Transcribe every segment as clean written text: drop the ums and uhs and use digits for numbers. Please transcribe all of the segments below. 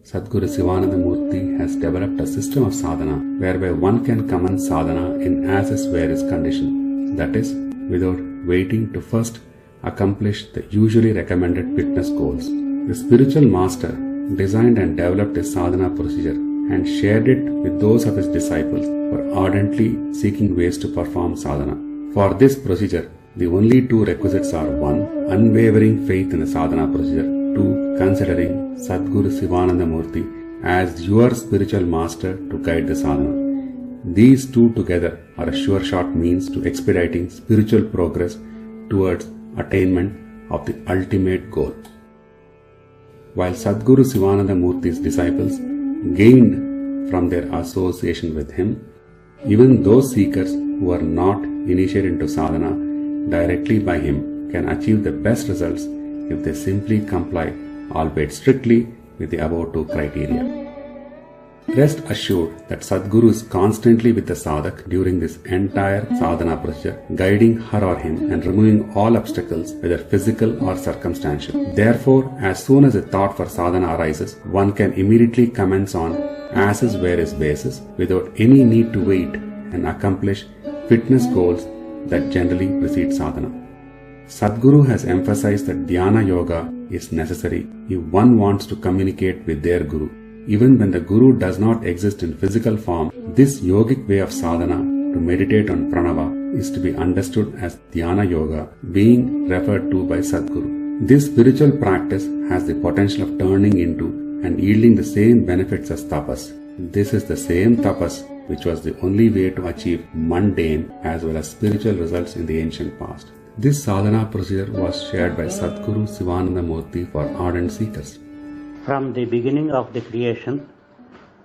Sadguru Sivananda Murti has developed a system of sadhana whereby one can commence sadhana in as is where is condition, that is, without waiting to first accomplish the usually recommended fitness goals. The spiritual master designed and developed a sadhana procedure and shared it with those of his disciples who are ardently seeking ways to perform sadhana. For this procedure, the only two requisites are 1. Unwavering faith in the sadhana procedure, 2. Considering Sadguru Sivananda Murti as your spiritual master to guide the sadhana. These two together are a sure shot means to expediting spiritual progress towards attainment of the ultimate goal. While Sadguru Sivananda Murti's disciples gained from their association with him, even those seekers who are not initiated into sadhana directly by him can achieve the best results if they simply comply, albeit strictly, with the above two criteria. Rest assured that Sadguru is constantly with the sadhak during this entire sadhana procedure, guiding her or him and removing all obstacles, whether physical or circumstantial. Therefore, as soon as a thought for sadhana arises, one can immediately commence on as is where is basis without any need to wait and accomplish fitness goals that generally precede sadhana. Sadguru has emphasized that dhyana yoga is necessary if one wants to communicate with their guru. Even when the guru does not exist in physical form, this yogic way of sadhana to meditate on pranava is to be understood as dhyana yoga, being referred to by Sadguru. This spiritual practice has the potential of turning into and yielding the same benefits as tapas. This is the same tapas which was the only way to achieve mundane as well as spiritual results in the ancient past. This sadhana procedure was shared by Sadguru Sivananda Murti for ardent seekers. From the beginning of the creation,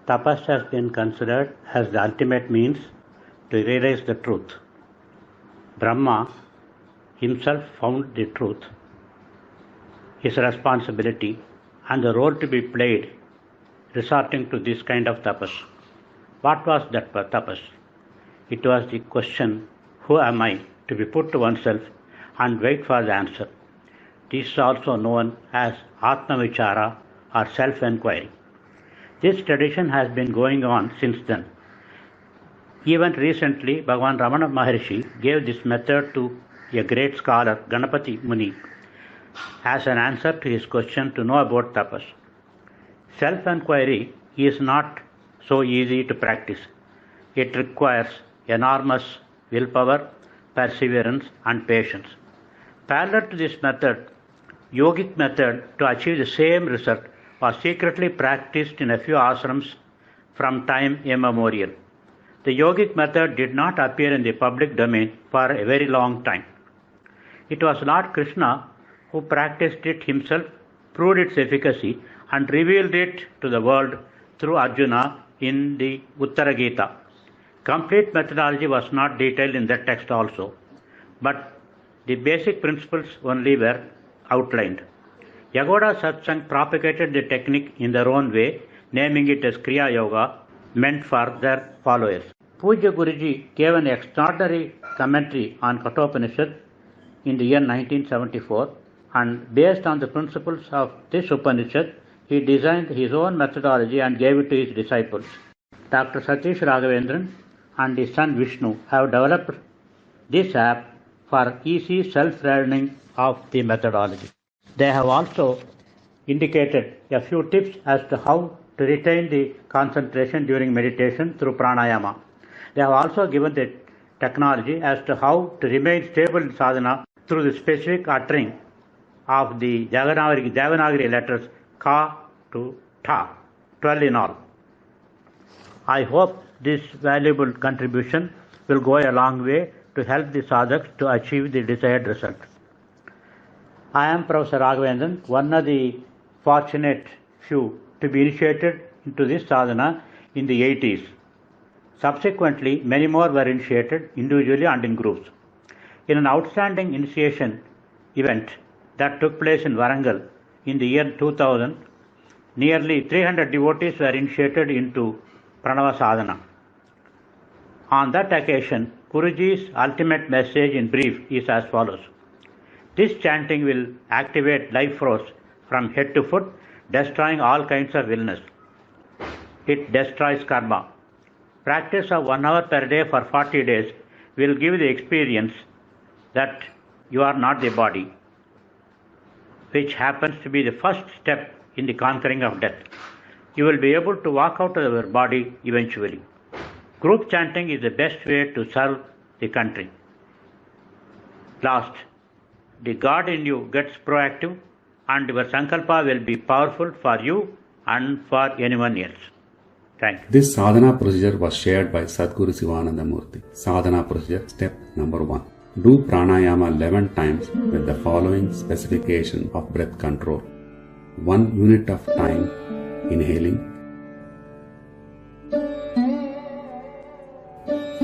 tapas has been considered as the ultimate means to realize the truth. Brahma himself found the truth, his responsibility, and the role to be played resorting to this kind of tapas. What was that tapas? It was the question, who am I, to be put to oneself and wait for the answer. This is also known as Atma Vichara or self-enquiry. This tradition has been going on since then. Even recently, Bhagavan Ramana Maharshi gave this method to a great scholar, Ganapati Muni, as an answer to his question to know about tapas. Self-enquiry is not so easy to practice. It requires enormous willpower, perseverance, and patience. Parallel to this method, yogic method to achieve the same result was secretly practiced in a few ashrams from time immemorial. The yogic method did not appear in the public domain for a very long time. It was Lord Krishna who practiced it himself, proved its efficacy, and revealed it to the world through Arjuna in the Uttara Gita. Complete methodology was not detailed in that text also, but the basic principles only were outlined. Yagoda Satsang propagated the technique in their own way, naming it as Kriya Yoga, meant for their followers. Pujya Guruji gave an extraordinary commentary on Kathopanishad in the year 1974, and based on the principles of this Upanishad, he designed his own methodology and gave it to his disciples. Dr. Satish Raghavendran and his son Vishnu have developed this app for easy self-learning of the methodology. They have also indicated a few tips as to how to retain the concentration during meditation through pranayama. They have also given the technology as to how to remain stable in sadhana through the specific uttering of the Devanagari letters Ka to Ta, 12 in all. I hope this valuable contribution will go a long way to help the sadhaks to achieve the desired result. I am Professor Raghavendran, one of the fortunate few to be initiated into this sadhana in the 80s. Subsequently, many more were initiated individually and in groups. In an outstanding initiation event that took place in Warangal in the year 2000, nearly 300 devotees were initiated into Pranava Sadhana. On that occasion, Guruji's ultimate message in brief is as follows. This chanting will activate life force from head to foot, destroying all kinds of illness. It destroys karma. Practice of 1 hour per day for 40 days will give the experience that you are not the body, which happens to be the first step in the conquering of death. You will be able to walk out of your body eventually. Group chanting is the best way to serve the country. Last, the God in you gets proactive and your sankalpa will be powerful for you and for anyone else. Thank you. This sadhana procedure was shared by Sadguru Sivananda Murthy. Sadhana procedure step number 1. Do pranayama 11 times with the following specification of breath control. 1 unit of time inhaling,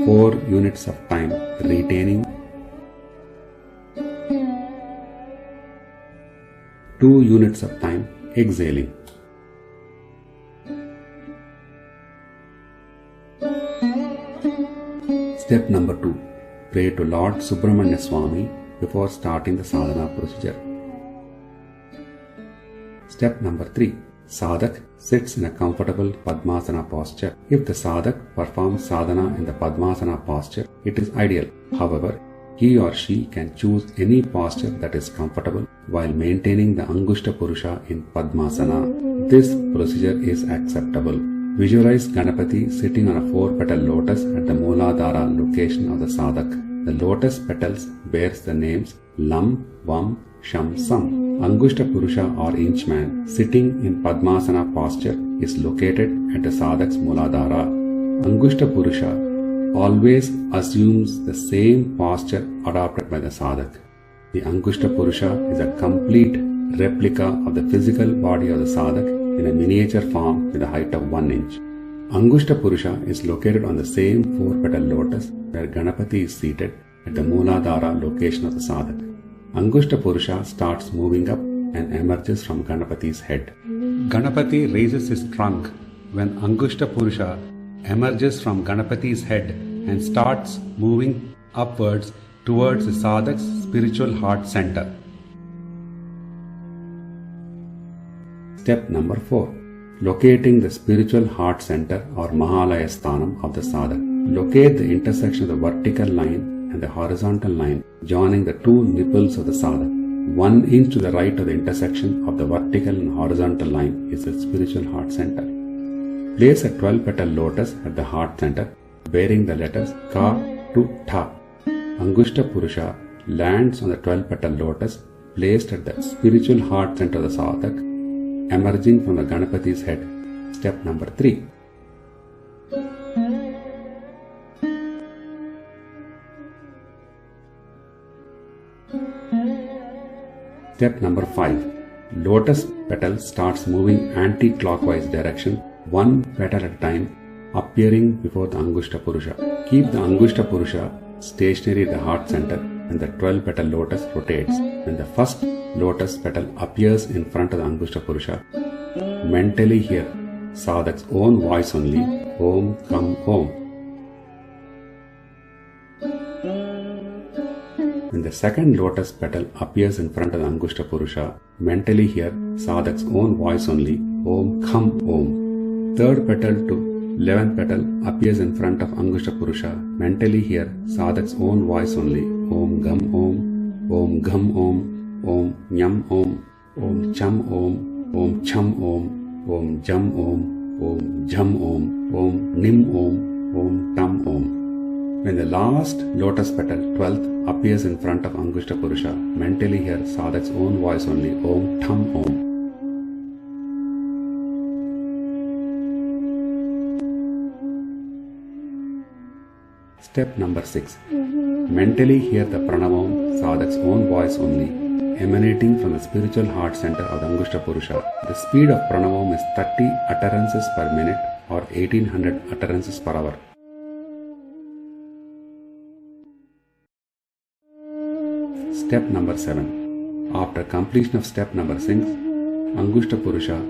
4 units of time retaining, 2 units of time exhaling. Step number 2. Pray to Lord Subramanya Swami before starting the sadhana procedure. Step number 3. Sadhak sits in a comfortable Padmasana posture. If the sadhak performs sadhana in the Padmasana posture, it is ideal. However, he or she can choose any posture that is comfortable while maintaining the Angushta Purusha in Padmasana. This procedure is acceptable. Visualize Ganapati sitting on a 4-petal lotus at the Mooladhara location of the sadhak. The lotus petals bears the names Lam, Vam, Sham, Sam. Angushta Purusha or Inchman sitting in Padmasana posture is located at the sadhak's Mooladhara. Angushta Purusha always assumes the same posture adopted by the sadhak. The Angushta Purusha is a complete replica of the physical body of the sadhak in a miniature form with a height of 1 inch. Angushta Purusha is located on the same 4-petal lotus where Ganapati is seated at the Mooladhara location of the sadhak. Angushta Purusha starts moving up and emerges from Ganapati's head. Ganapati raises his trunk when Angushta Purusha emerges from Ganapati's head and starts moving upwards towards the sadhak's spiritual heart center. Step number 4. Locating the spiritual heart center or Mahalaya Sthanam of the sadhak. Locate the intersection of the vertical line and the horizontal line joining the 2 nipples of the sadhak. 1 inch to the right of the intersection of the vertical and horizontal line is the spiritual heart center. Place a 12-petal lotus at the heart center bearing the letters Ka to Tha. Angushta Purusha lands on the 12-petal lotus placed at the spiritual heart center of the sadhak, emerging from the Ganapati's head. Step number 3. Step number 5. Lotus petal starts moving anti-clockwise direction, 1 petal at a time, appearing before the Angushta Purusha. Keep the Angushta Purusha stationary at the heart center when the 12-petal lotus rotates. When the first lotus petal appears in front of the Angushta Purusha, mentally hear sadhak's own voice only, Om Kam Om. When the second lotus petal appears in front of the Angushta Purusha, mentally hear sadhak's own voice only, Om Kham Om. Third petal to 11th petal appears in front of Angushta Purusha, mentally hear sadhak's own voice only, Om Gam Om, Om Gham Om, Om Nyam Om, Om Cham Om, Om Cham Om, Om Jam Om, Om Jam Om, Om Nim Om, Om Tam Om. When the last lotus petal, 12th, appears in front of Angushta Purusha, mentally hear sadhak's own voice only, Om Tam Om. Step number 6. Mentally hear the Pranavam, sadhak's own voice only, emanating from the spiritual heart center of the Angushta Purusha. The speed of Pranavam is 30 utterances per minute or 1800 utterances per hour. Step number 7. After completion of step number 6, Angushta Purusha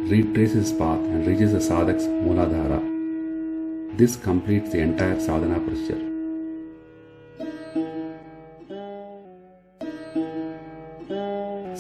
retraces his path and reaches the sadhak's Mooladhara. This completes the entire sadhana procedure.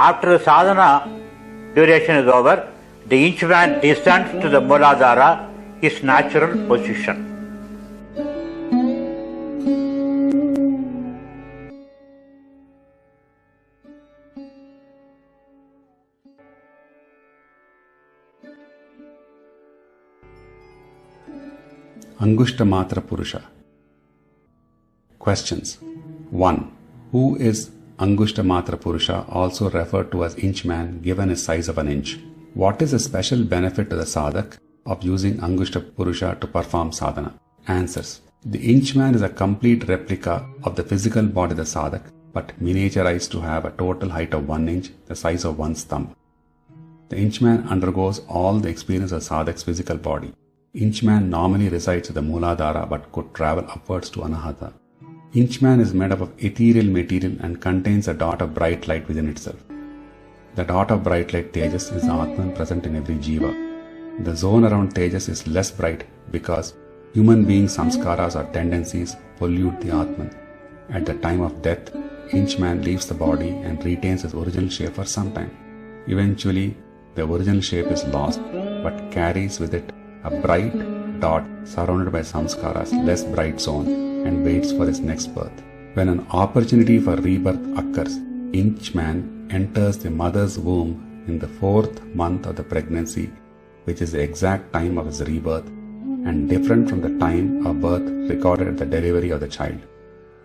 After the sadhana duration is over, the inchman descends to the Mooladhara, his natural position. Angushta Matra Purusha. Questions. 1. Who is Angushta Matra Purusha, also referred to as inchman, given his size of an inch? What is the special benefit to the sadhak of using Angushta Purusha to perform sadhana? Answers. The inchman is a complete replica of the physical body of the sadhak, but miniaturized to have a total height of 1 inch, the size of one's thumb. The inchman undergoes all the experience of sadhak's physical body. Inchman normally resides at the Mooladhara but could travel upwards to Anahata. Inchman is made up of ethereal material and contains a dot of bright light within itself. The dot of bright light Tejas is the Atman present in every Jiva. The zone around Tejas is less bright because human beings' samskaras or tendencies pollute the Atman. At the time of death, Inchman leaves the body and retains its original shape for some time. Eventually, the original shape is lost but carries with it a bright dot surrounded by samskaras, less bright zone, and waits for its next birth. When an opportunity for rebirth occurs, Inchman enters the mother's womb in the 4th month of the pregnancy, which is the exact time of his rebirth and different from the time of birth recorded at the delivery of the child.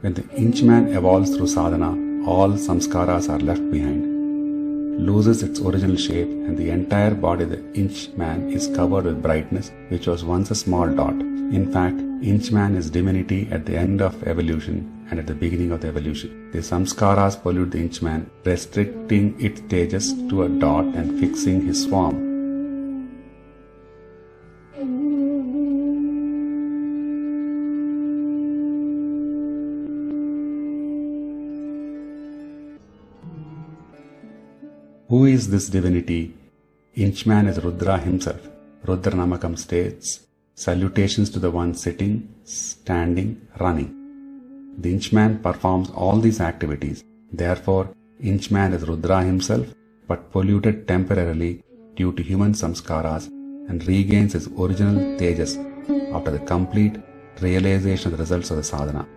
When the Inchman evolves through sadhana, all samskaras are left behind, loses its original shape, and the entire body of the Inchman is covered with brightness, which was once a small dot. In fact, Inchman is divinity at the end of evolution and at the beginning of the evolution. The samskaras pollute the Inchman, restricting its stages to a dot and fixing his form. Who is this divinity? Inchman is Rudra himself. Rudra Namakam states, salutations to the one sitting, standing, running. The Inchman performs all these activities. Therefore, Inchman is Rudra himself, but polluted temporarily due to human samskaras, and regains his original tejas after the complete realization of the results of the sadhana.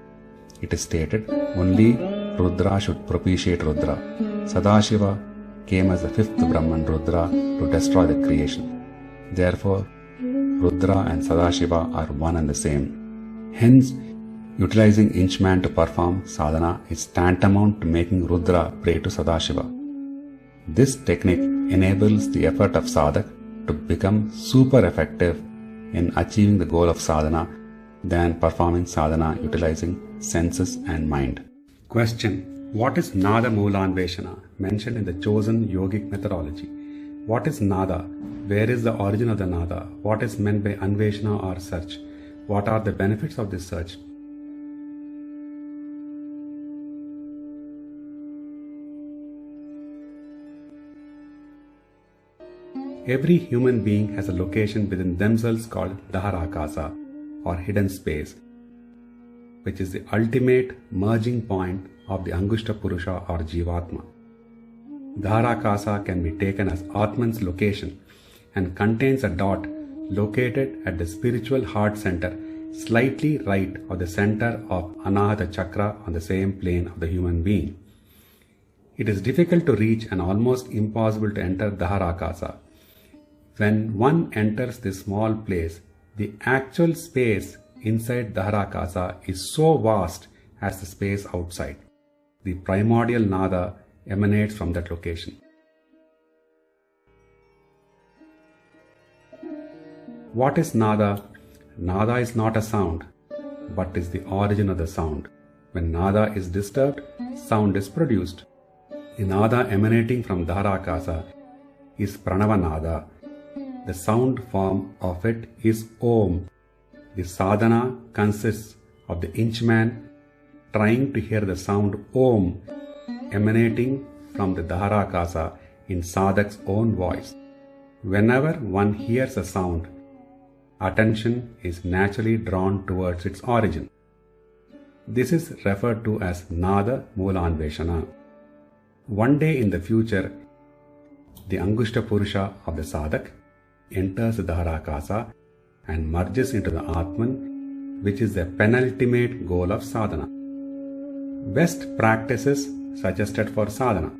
It is stated, only Rudra should propitiate Rudra. Sadashiva came as the 5th Brahman Rudra to destroy the creation. Therefore, Rudra and Sadashiva are one and the same. Hence, utilizing Inchman to perform sadhana is tantamount to making Rudra pray to Sadashiva. This technique enables the effort of sadhak to become super effective in achieving the goal of sadhana than performing sadhana utilizing senses and mind. Question. What is Nada Moolanveshana, mentioned in the chosen yogic methodology? What is Nada? Where is the origin of the Nada? What is meant by Anveshana or search? What are the benefits of this search? Every human being has a location within themselves called Dharakasa or hidden space, which is the ultimate merging point of the Angushta Purusha or Jivatma. Dharakasa can be taken as Atman's location and contains a dot located at the spiritual heart center, slightly right of the center of Anahata Chakra on the same plane of the human being. It is difficult to reach and almost impossible to enter Dharakasa. When one enters this small place, the actual space inside Dharakasa is so vast as the space outside. The primordial Nada emanates from that location. What is Nada? Nada is not a sound, but is the origin of the sound. When Nada is disturbed, sound is produced. The Nada emanating from Dharakasa is Pranava Nada. The sound form of it is Om. The sadhana consists of the Inchman trying to hear the sound Om emanating from the Dharakasa in sadhak's own voice. Whenever one hears a sound, attention is naturally drawn towards its origin. This is referred to as Nada Moolanveshana. One day in the future, the Angushta Purusha of the Sadhak enters the Dharakasa and merges into the Atman, which is the penultimate goal of sadhana. Best practices suggested for sadhana.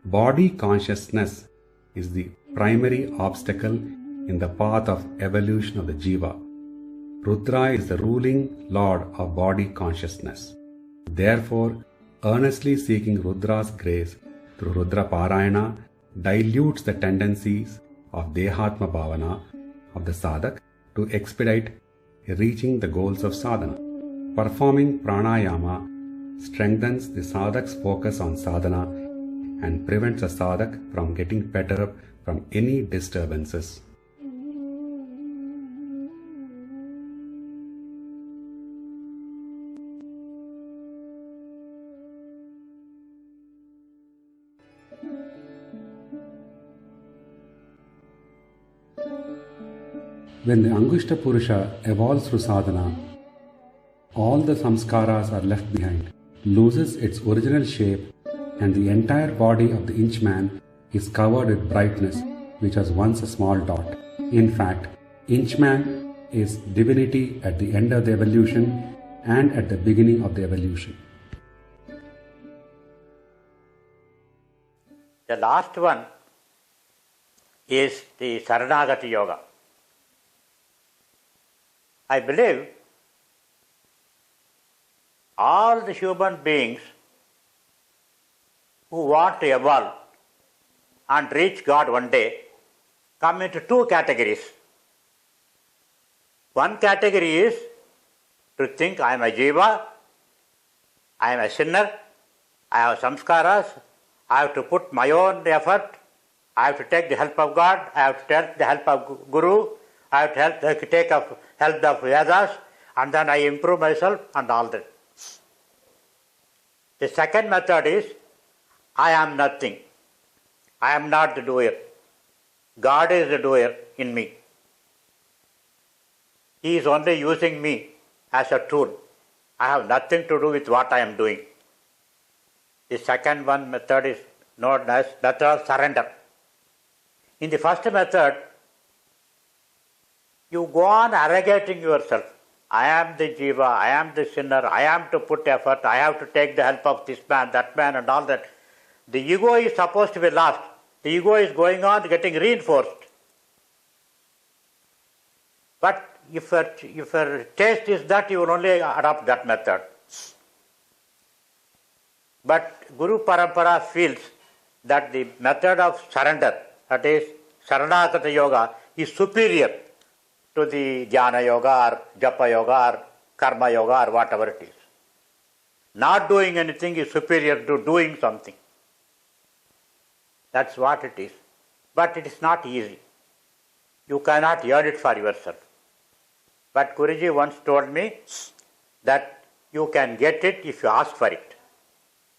Body consciousness is the primary obstacle in the path of evolution of the jiva. Rudra is the ruling lord of body consciousness. Therefore, earnestly seeking Rudra's grace through Rudra Parayana dilutes the tendencies of Dehatma Bhavana of the sadhak to expedite reaching the goals of sadhana. Performing pranayama strengthens the sadhak's focus on sadhana and prevents the sadhak from getting better from any disturbances. When the Angushta Purusha evolves through sadhana, all the samskaras are left behind, loses its original shape, and the entire body of the inchman is covered with brightness which was once a small dot. In fact, inchman is divinity at the end of the evolution and at the beginning of the evolution. The last one is the Saranagati Yoga. I believe all the human beings who want to evolve and reach God one day come into two categories. One category is to think I am a jiva, I am a sinner, I have samskaras, I have to put my own effort, I have to take the help of God, I have to take the help of Guru, I have to take help of Vedas, and then I improve myself and all that. The second method is, I am nothing. I am not the doer. God is the doer in me. He is only using me as a tool. I have nothing to do with what I am doing. The second one method is known as method of surrender. In the first method, you go on arrogating yourself. I am the jiva, I am the sinner, I am to put effort, I have to take the help of this man, that man and all that. The ego is supposed to be lost. The ego is going on getting reinforced. But if your taste is that, you will only adopt that method. But Guru Parampara feels that the method of surrender, that is Saranagata Yoga, is superior to the Jnana Yoga or Japa Yoga or Karma Yoga or whatever it is. Not doing anything is superior to doing something. That's what it is. But it is not easy. You cannot earn it for yourself. But Guruji once told me that you can get it if you ask for it.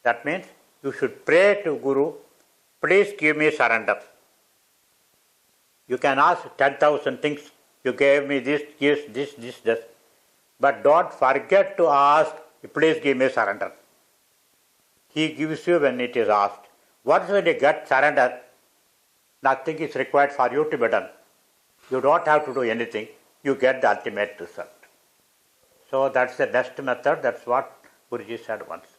That means you should pray to Guru, please give me surrender. You can ask 10,000 things. You gave me this, this. But don't forget to ask, please give me surrender. He gives you when it is asked. Once when you get surrender, nothing is required for you to be done. You don't have to do anything. You get the ultimate result. So that's the best method. That's what Guruji said once.